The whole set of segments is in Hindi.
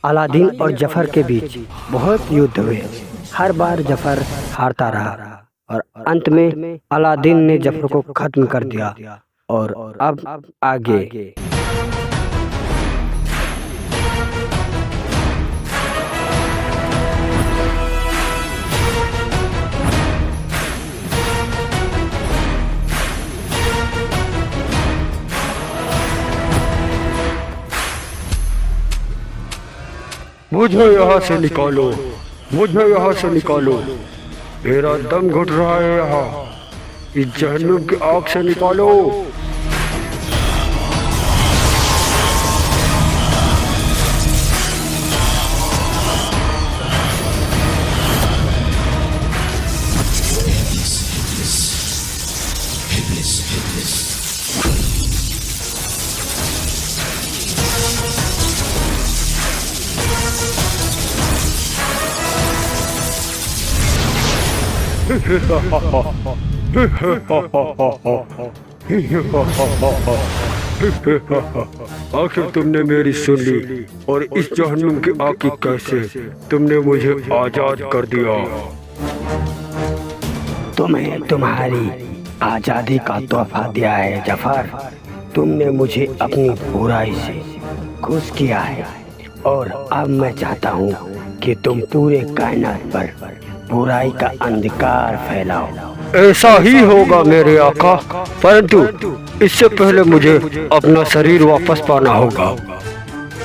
अलादीन और जफर के बीच बहुत युद्ध हुए। हर बार जफर हारता रहा और अंत में अलादीन ने जफर को खत्म कर दिया। और अब आगे मुझे यहाँ से निकालो, मुझे यहाँ से निकालो। मेरा दम घुट रहा है यहाँ। इस जहन्नुम की आग से निकालो। आखिर तुमने मेरी सुन ली और इस जहन्नुम की आग की कैसे तुमने मुझे आजाद कर दिया। तुम्हें तुम्हारी आजादी का तोहफा दिया है जफर। तुमने मुझे अपनी बुराई से खुश किया है और अब मैं चाहता हूँ कि तुम पूरे कायनात पर बुराई का अंधकार फैलाओ। ऐसा ही होगा मेरे आका, परंतु इससे पहले मुझे अपना शरीर वापस पाना होगा।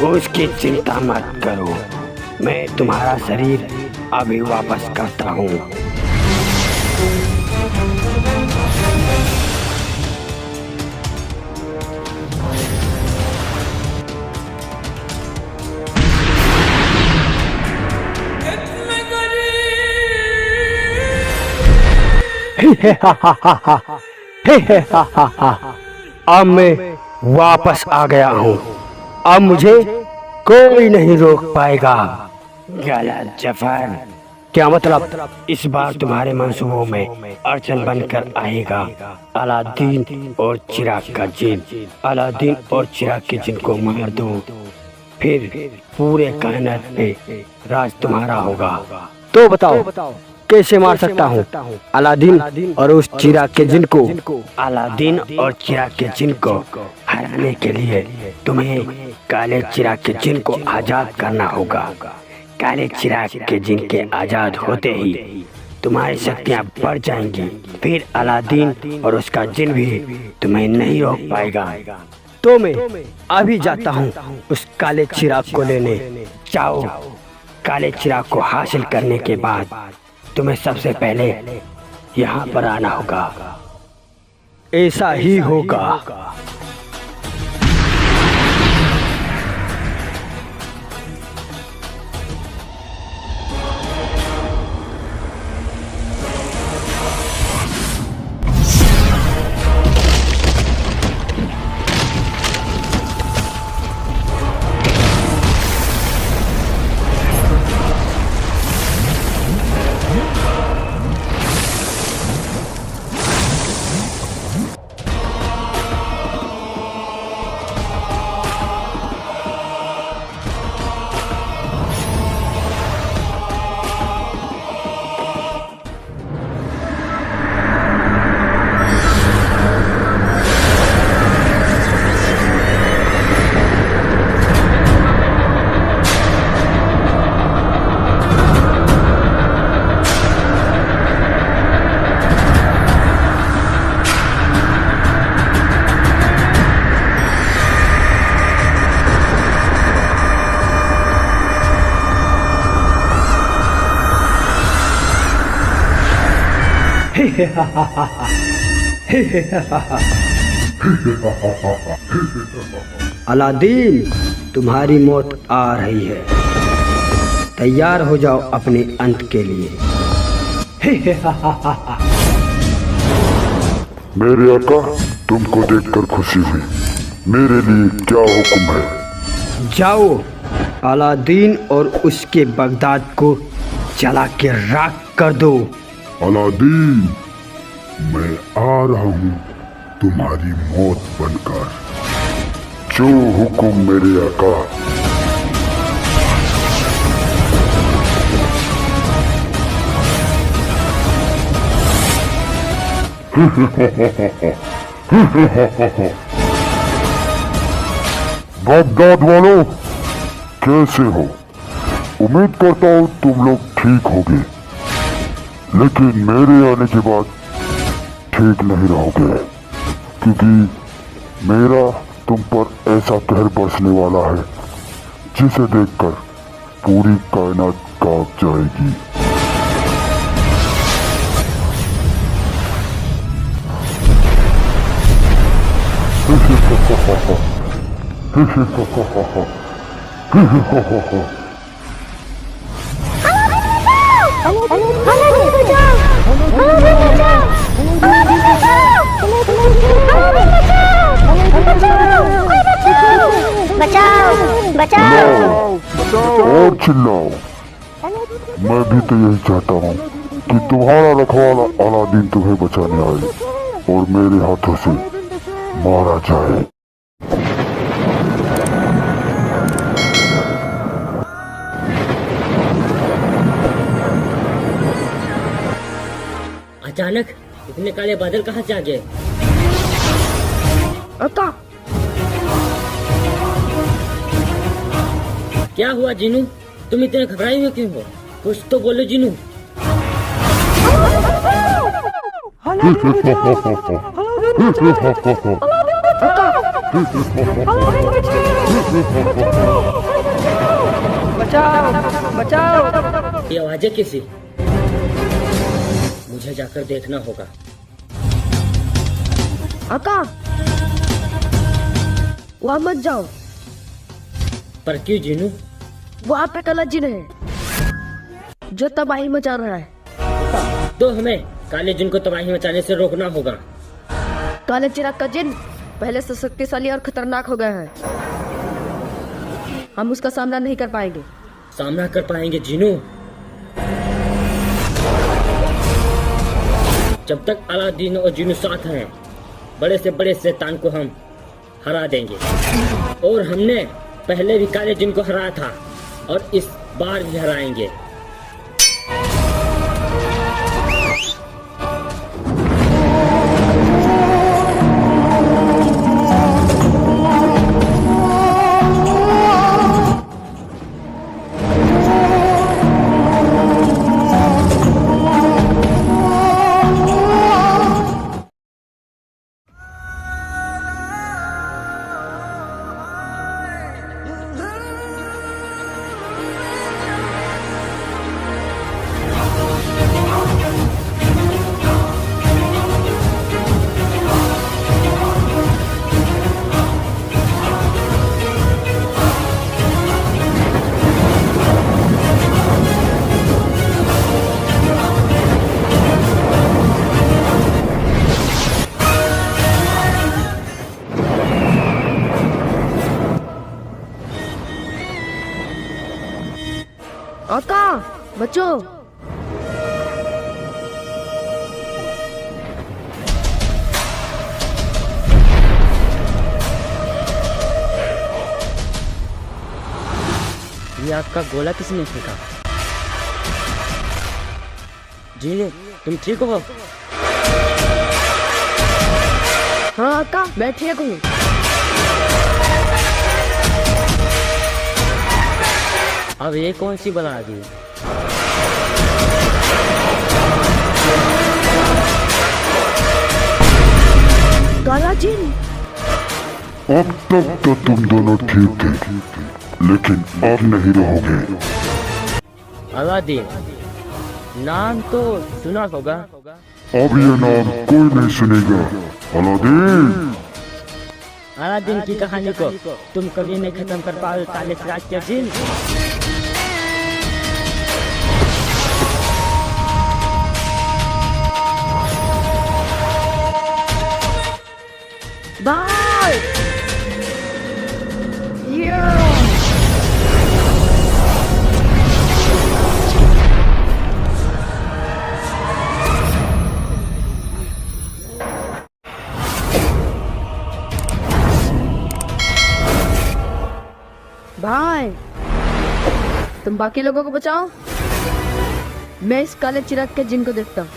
उसकी चिंता मत करो, मैं तुम्हारा शरीर अभी वापस करता हूँ। अब मैं वापस आ गया हूँ। अब मुझे कोई नहीं रोक पाएगा। गलत जफर, क्या मतलब? इस बार तुम्हारे मंसूबों में अड़चन बनकर आएगा। अलादीन और चिराग का जिन, अलादीन और चिराग के जिन को मार दो, फिर पूरे कायनात पे राज तुम्हारा होगा। तो बताओ कैसे मार सकता हूँ अलादीन और उस चिराग के जिन को? अलादीन और चिराग के जिन को हराने के लिए तुम्हें काले चिराग के जिन को आजाद करना होगा। काले चिराग के जिन के आजाद होते ही तुम्हारी शक्तियाँ बढ़ जाएंगी। फिर अलादीन और उसका जिन भी तुम्हें नहीं रोक पाएगा। तो मैं अभी जाता हूँ उस काले चिराग को लेने। जाओ, काले चिराग को हासिल करने के बाद तुम्हें सबसे पहले यहाँ पर आना होगा। ऐसा ही होगा। अलादीन, तुम्हारी मौत आ रही है। तैयार हो जाओ अपने अंत के लिए। मेरे आका, तुमको देखकर खुशी हुई। मेरे लिए क्या हुक्म है? जाओ, अलादीन और उसके बगदाद को जला के राख कर दो। अलादीन, मैं आ रहा हूँ तुम्हारी मौत बनकर। जो हुक्म मेरे आका। बगदाद वालों, कैसे हो? उम्मीद करता हूँ तुम लोग ठीक होगे, लेकिन मेरे आने के बाद ठीक नहीं रहोगे, क्योंकि मेरा तुम पर ऐसा कहर बरसने वाला है जिसे देखकर पूरी कायनात कांप जाएगी। और चिल्लाओ, मैं भी तो यही चाहता हूँ कि तुम्हारा रखवाला अलादीन तुम्हें बचाने आए और मेरे हाथों से मारा जाए। अचानक इतने काले बादल कहाँ से आ गए? अक्का, क्या हुआ जीनू? तुम इतने घबराए हुए क्यों हो? कुछ तो बोलो जीनू। बचाओ बचाओ। ये आवाजें किसी? मुझे जाकर देखना होगा। अक्का, वहाँ मत जाओ। पर क्यों जीनू? वहाँ पे काला जिन है जो तबाही मचा रहा है। तो हमें काले जिन को तबाही मचाने से रोकना होगा। काले चिराग का जिन पहले से शक्तिशाली और खतरनाक हो गया है। हम उसका सामना नहीं कर पाएंगे। सामना कर पाएंगे जीनू जब तक अलादीन और जीनू साथ हैं। बड़े से बड़े शैतान को हम हरा देंगे। और हमने पहले भी काले जिन को हराया था और इस बार भी हराएंगे। अक्का, बच्चों, ये आपका गोला किसने फेंका? जीनू, तुम ठीक हो? हाँ अक्का, मैं ठीक हूँ। अब ये कौन सी बना दी? काला जिन। अब तक तो तुम दोनों ठीक थे, लेकिन अब नहीं रहोगे। अलादीन, नाम तो सुना होगा। अब ये नाम कोई नहीं सुनेगा। अलादीन, अलादीन की कहानी को तुम कभी नहीं खत्म कर पाओगे काले चिराग के जिन। बाय। भाई, तुम बाकी लोगों को बचाओ, मैं इस काले चिराग के जिन को देखता हूँ।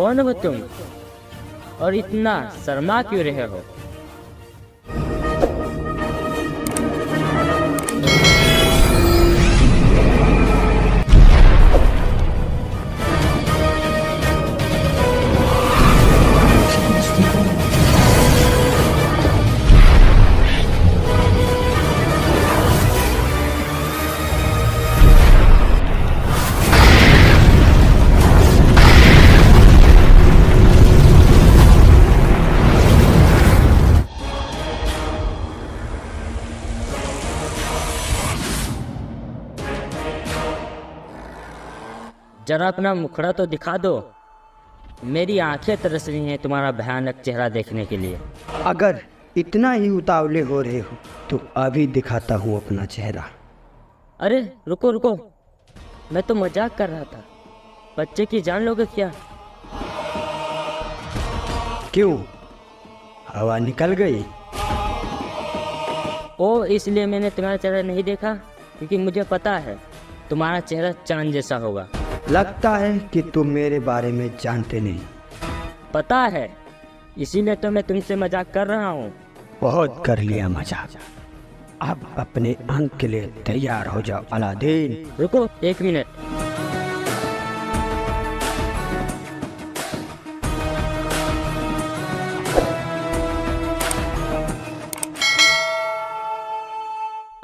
कौन हो तुम और इतना शर्मा क्यों रहे हो? जरा अपना मुखड़ा तो दिखा दो। मेरी आंखें तरस रही हैं तुम्हारा भयानक चेहरा देखने के लिए। अगर इतना ही उतावले हो रहे हो तो अभी दिखाता हूँ अपना चेहरा। अरे रुको रुको, मैं तो मजाक कर रहा था। बच्चे की जान लोगे क्या? क्यों, हवा निकल गई? ओ, इसलिए मैंने तुम्हारा चेहरा नहीं देखा, क्योंकि मुझे पता है तुम्हारा चेहरा चांद जैसा होगा। लगता है कि तुम मेरे बारे में जानते नहीं। पता है, इसीलिए तो मैं तुमसे मजाक कर रहा हूँ। बहुत कर लिया मजाक, अब अपने अंत के लिए तैयार हो जाओ अलादीन। रुको 1 मिनट।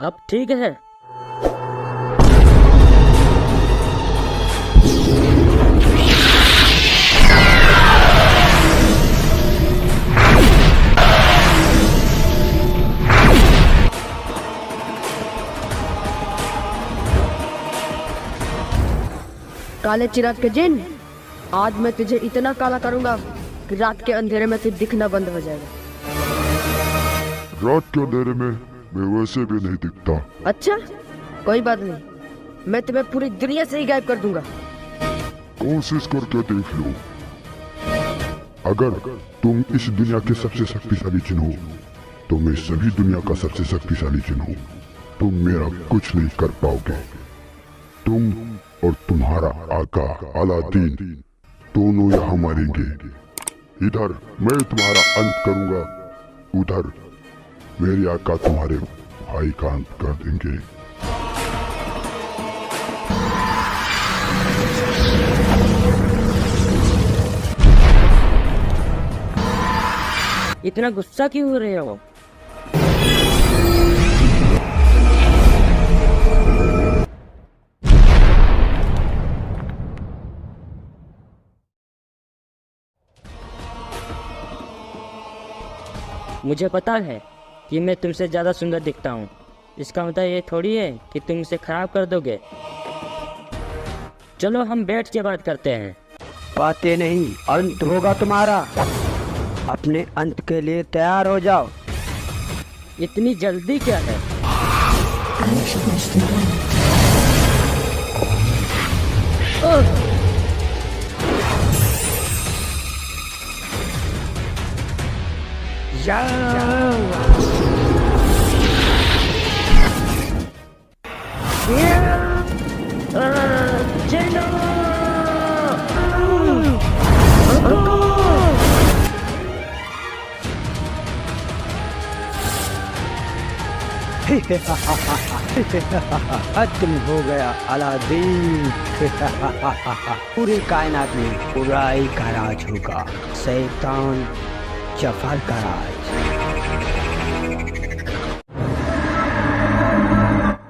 अब ठीक है। काले चिराग के जिन, आज मैं तुझे इतना काला करूंगा कि रात के अंधेरे में तू दिखना बंद हो जाएगा। रात के अंधेरे में मैं वैसे भी नहीं दिखता। अच्छा, कोई बात नहीं, मैं तुम्हें पूरी दुनिया से ही गायब कर दूंगा। कोशिश करके देख लो। अगर तुम इस दुनिया के सबसे शक्तिशाली जिन हो तो मैं सभी दुनिया का सबसे शक्तिशाली जिन हूँ। तुम मेरा कुछ नहीं कर पाओगे। तुम और तुम्हारा आका अलादीन दोनों यहाँ मरेंगे। इधर मैं तुम्हारा अंत करूंगा, उधर मेरे आका तुम्हारे भाई का अंत कर देंगे। इतना गुस्सा क्यों हो रहे हो? मुझे पता है कि मैं तुमसे ज़्यादा सुंदर दिखता हूँ। इसका मतलब ये थोड़ी है कि तुम इसे खराब कर दोगे। चलो हम बैठ के बात करते हैं। बातें नहीं, अंत होगा तुम्हारा। अपने अंत के लिए तैयार हो जाओ। इतनी जल्दी क्या है? खत्म हो गया अलादीन। पूरी कायनात में बुराई का राज होगा, शैतान जफर का राज।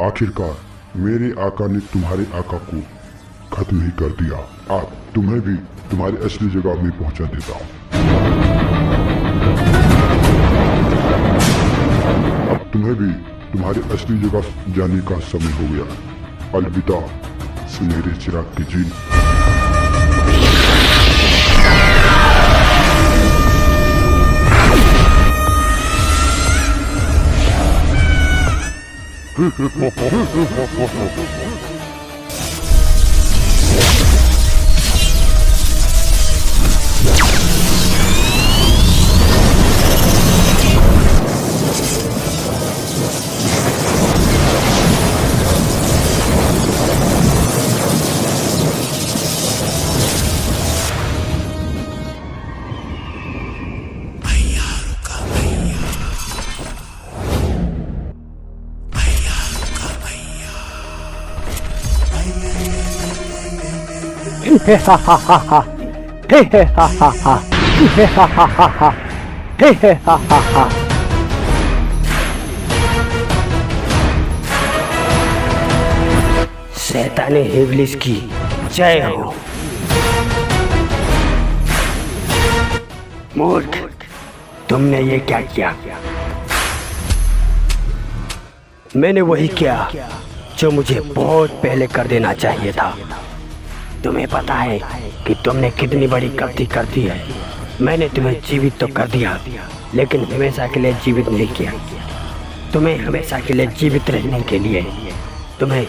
आखिरकार मेरे आका ने तुम्हारे आका को खत्म ही कर दिया। अब तुम्हें भी तुम्हारी असली जगह में पहुंचा देता हूँ। अब तुम्हें भी तुम्हारी असली जगह जाने का समय हो गया। अलविदा सुनहरे चिराग के जिन। शैताने इब्लिस की जय हो। मूर्ख, तुमने ये क्या किया? मैंने वही किया जो मुझे बहुत पहले कर देना चाहिए था। तुम्हें पता है कि तुमने कितनी बड़ी गलती कर दी है। मैंने तुम्हें जीवित तो कर दिया, लेकिन हमेशा के लिए जीवित नहीं किया। तुम्हें हमेशा के लिए जीवित रहने के लिए तुम्हें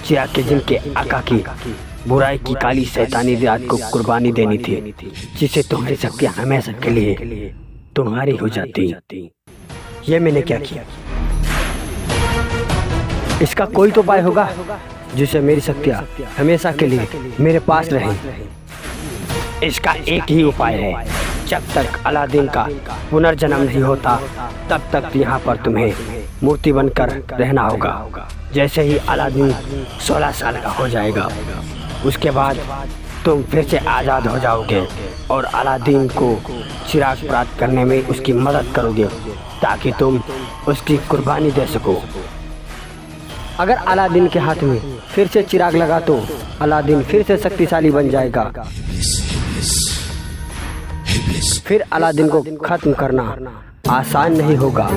चिराग के जिन के आका की बुराई की काली शैतानी रात को कुर्बानी देनी थी, जिससे तुम्हारी शक्तियाँ हमेशा के लिए तुम्हारी हो जाती। ये मैंने क्या किया? इसका कोई तो उपाय होगा जिससे मेरी शक्तियाँ हमेशा के लिए मेरे पास रहें। इसका एक ही उपाय है, जब तक अलादीन का पुनर्जन्म नहीं होता तब तक यहाँ पर तुम्हें मूर्ति बनकर रहना होगा। जैसे ही अलादीन 16 साल का हो जाएगा, उसके बाद तुम फिर से आज़ाद हो जाओगे और अलादीन को चिराग प्राप्त करने में उसकी मदद करोगे ताकि तुम उसकी कुर्बानी दे सको। अगर अलादीन के हाथ में फिर से चिराग लगा तो अलादीन फिर से शक्तिशाली बन जाएगा। फिर अलादीन को खत्म करना आसान नहीं होगा।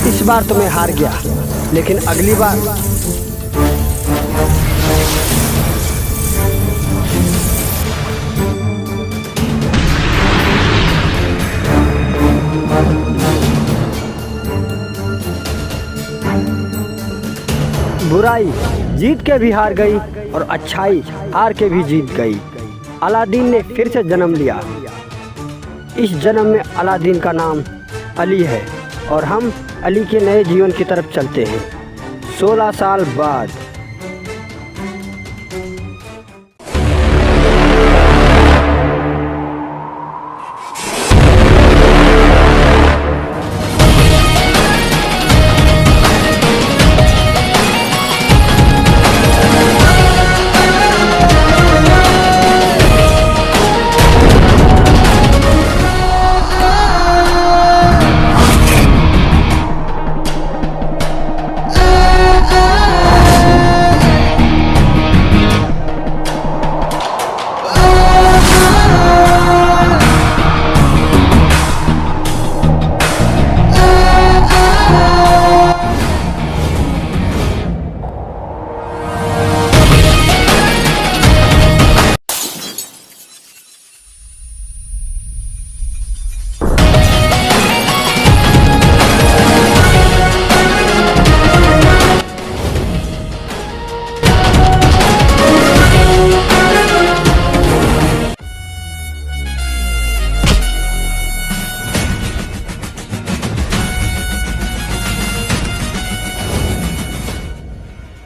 इस बार तो मैं हार गया, लेकिन अगली बार बुराई जीत के भी हार गई और अच्छाई हार के भी जीत गई। अलादीन ने फिर से जन्म लिया। इस जन्म में अलादीन का नाम अली है और हम अली के नए जीवन की तरफ चलते हैं 16 साल बाद।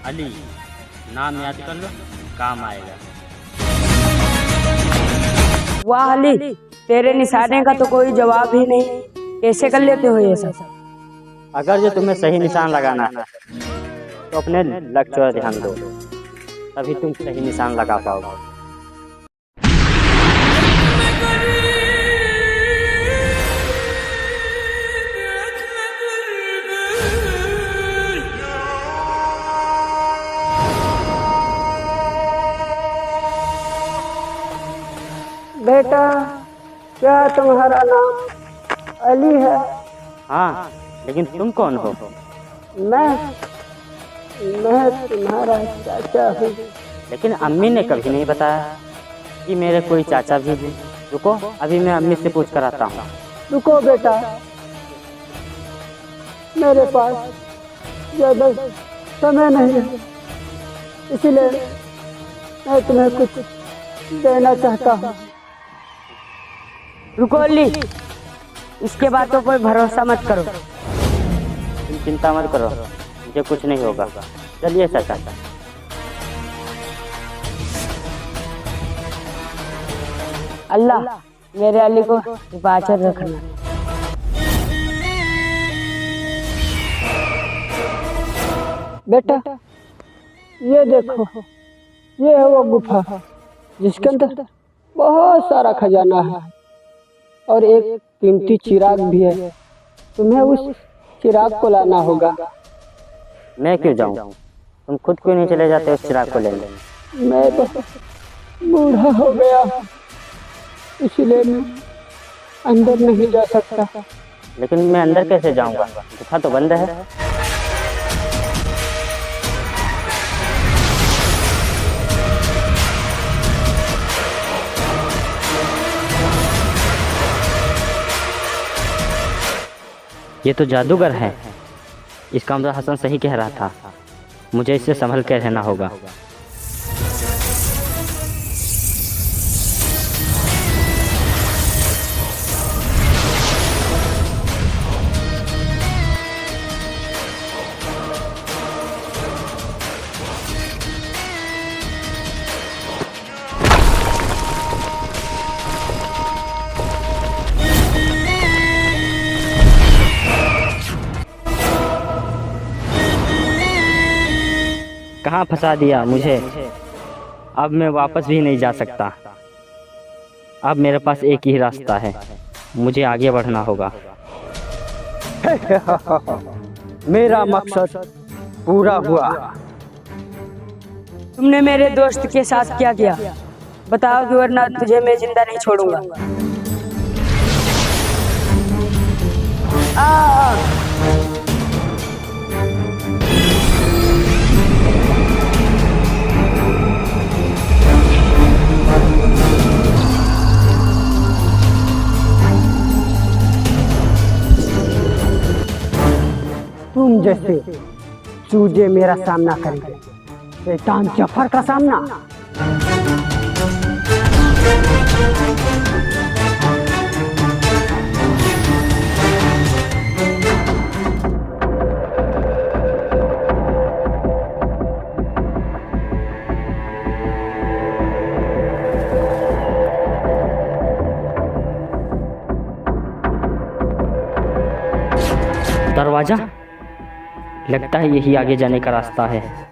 अली नाम याद कर लो, काम आएगा। वाह अली, तेरे निशाने का तो कोई जवाब ही नहीं। कैसे कर लेते हो ये सब? अगर जो तुम्हें सही निशान लगाना है तो अपने लक्ष्य पर ध्यान दो, तभी तुम सही निशान लगा पाओगे। बेटा, क्या तुम्हारा नाम अली है? हाँ, लेकिन तुम कौन हो? मैं तुम्हारा चाचा हूँ। लेकिन अम्मी ने कभी नहीं बताया कि मेरे कोई चाचा भी हैं। रुको, अभी मैं अम्मी से पूछ कर आता हूँ। रुको बेटा, मेरे पास ज़्यादा समय नहीं है, इसलिए मैं तुम्हें कुछ देना चाहता हूँ। रुको अली, इसके बाद तो कोई भरोसा मत करो। तुम चिंता मत करो, मुझे कुछ नहीं होगा। चलिए चाचा। अल्लाह मेरे अली को हिफाजत रखना। बेटा ये देखो, ये है वो गुफा जिसके अंदर बहुत सारा खजाना है और एक कीमती चिराग भी है। तुम्हें उस चिराग को लाना होगा। मैं क्यों जाऊं? तुम खुद क्यों नहीं चले जाते उस चिराग को लेने? मैं तो बूढ़ा हो गया, इसलिए मैं अंदर नहीं जा सकता। लेकिन मैं अंदर कैसे जाऊंगा? गुफा तो बंद है। ये तो जादूगर है। इसका मतलब हसन सही कह रहा था। मुझे इससे संभल कर रहना होगा। कहाँ फंसा दिया मुझे? अब मैं वापस भी नहीं जा सकता। अब मेरे पास एक ही रास्ता है, मुझे आगे बढ़ना होगा। मेरा मकसद पूरा हुआ। तुमने मेरे दोस्त के साथ क्या किया बताओ, कि वरना तुझे मैं जिंदा नहीं छोड़ूंगा। तुम जैसे चूजे मेरा सामना करेंगे, शैतान जफर का सामना। दरवाजा, लगता है यही आगे जाने का रास्ता है।